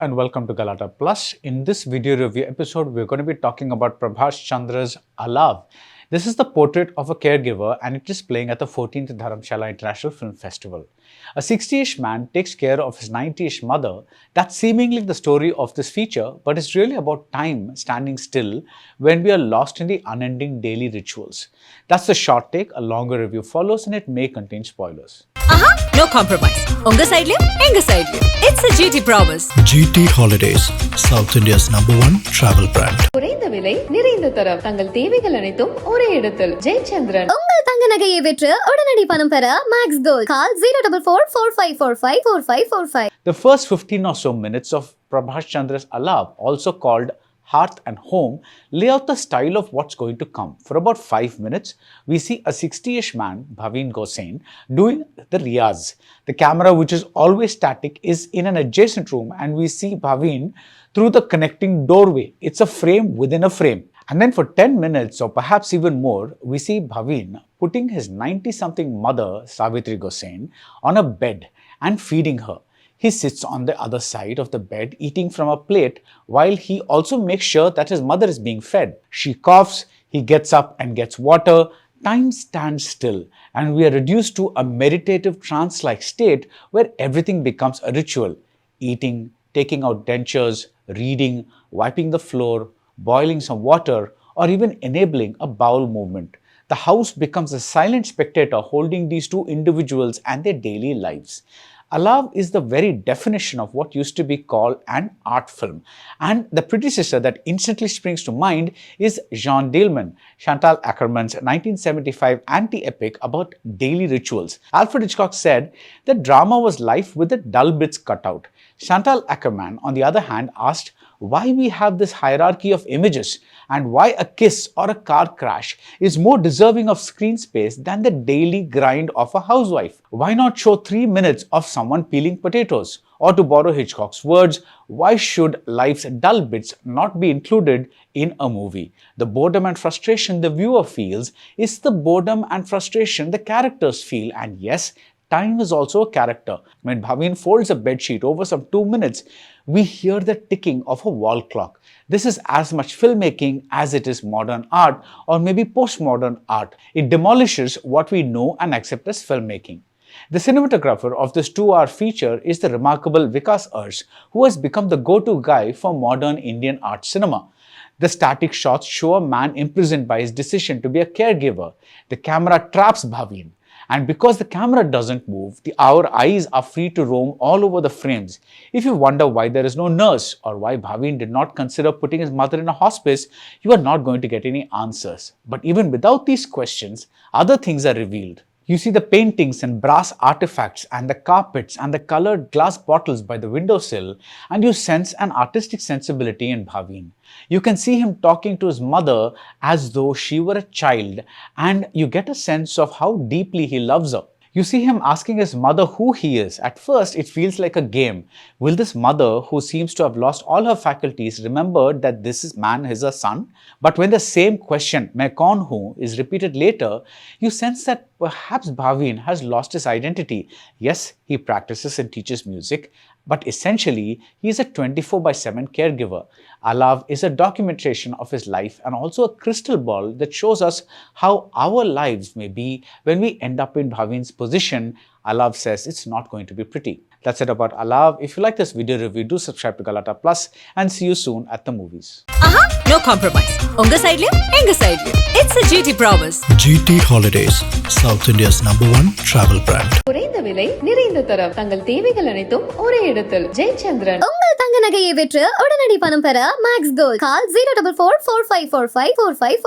And welcome to Galatta Plus. In this video review episode, we're going to be talking about Prabhash Chandra's Alaav. This is the portrait of a caregiver and it is playing at the 14th Dharamshala International Film Festival. A 60-ish man takes care of his 90-ish mother. That's seemingly the story of this feature, but it's really about time standing still when we are lost in the unending daily rituals. That's the short take. A longer review follows and it may contain spoilers. No compromise. Unga side liyo, enga side liyo. It's a GT promise. GT Holidays, South India's #1 travel brand. குறைந்த விலை நிறைந்த தரம் தங்கள் தேவைகள் அனைத்தும் ஒரே இடத்தில் Chandra. உங்கள் தங்க நகையை விற்று உடனடி பணம் பெற Max Gold call 04445454545. The first 15 or so minutes of Prabhash Chandra's Alaav, also called Hearth and Home, lay out the style of what's going to come. For about 5 minutes, we see a 60-ish man, Bhaveen Gossain, doing the riyaz. The camera, which is always static, is in an adjacent room and we see Bhaveen through the connecting doorway. It's a frame within a frame. And then for 10 minutes or perhaps even more, we see Bhaveen putting his 90-something mother, Savitri Gossain, on a bed and feeding her. He sits on the other side of the bed eating from a plate while he also makes sure that his mother is being fed. She coughs, he gets up and gets water. Time stands still and we are reduced to a meditative trance-like state where everything becomes a ritual. Eating, taking out dentures, reading, wiping the floor, boiling some water, or even enabling a bowel movement. The house becomes a silent spectator holding these two individuals and their daily lives. Alaav is the very definition of what used to be called an art film. And the predecessor that instantly springs to mind is Jean Dielman, Chantal Akerman's 1975 anti-epic about daily rituals. Alfred Hitchcock said that drama was life with the dull bits cut out. Chantal Akerman, on the other hand, asked why we have this hierarchy of images and why a kiss or a car crash is more deserving of screen space than the daily grind of a housewife. Why not show 3 minutes of someone peeling potatoes? Or to borrow Hitchcock's words, why should life's dull bits not be included in a movie? The boredom and frustration the viewer feels is the boredom and frustration the characters feel, and yes, time is also a character. When Bhaveen folds a bedsheet over some 2 minutes, we hear the ticking of a wall clock. This is as much filmmaking as it is modern art or maybe postmodern art. It demolishes what we know and accept as filmmaking. The cinematographer of this 2-hour feature is the remarkable Vikas Urs, who has become the go-to guy for modern Indian art cinema. The static shots show a man imprisoned by his decision to be a caregiver. The camera traps Bhaveen. And because the camera doesn't move, our eyes are free to roam all over the frames. If you wonder why there is no nurse or why Bhaveen did not consider putting his mother in a hospice, you are not going to get any answers. But even without these questions, other things are revealed. You see the paintings and brass artifacts and the carpets and the colored glass bottles by the windowsill, and you sense an artistic sensibility in Bhaveen. You can see him talking to his mother as though she were a child, and you get a sense of how deeply he loves her. You see him asking his mother who he is. At first, it feels like a game. Will this mother, who seems to have lost all her faculties, remember that this man is her son? But when the same question, "Main kaun hu," is repeated later, you sense that perhaps Bhaveen has lost his identity. Yes, he practices and teaches music, but essentially, he is a 24/7 caregiver. Alaav is a documentation of his life and also a crystal ball that shows us how our lives may be when we end up in Bhaveen's position. Alaav says it's not going to be pretty. That's it about Alaav. If you like this video review, do subscribe to Galatta Plus and see you soon at the movies. No compromise. Unga side liyo, enga side liyo. It's a GT promise. GT Holidays, South India's #1 travel brand. குறைந்த விலை நிறைந்த தரம் தங்கள் தேவைகள் அனைத்தும் ஒரே இடத்தில் Chandra. உங்கள் தங்க நகையை விற்று உடனடி பணம் பெற மேக்ஸ் கோல்ட் கால் 04445454545.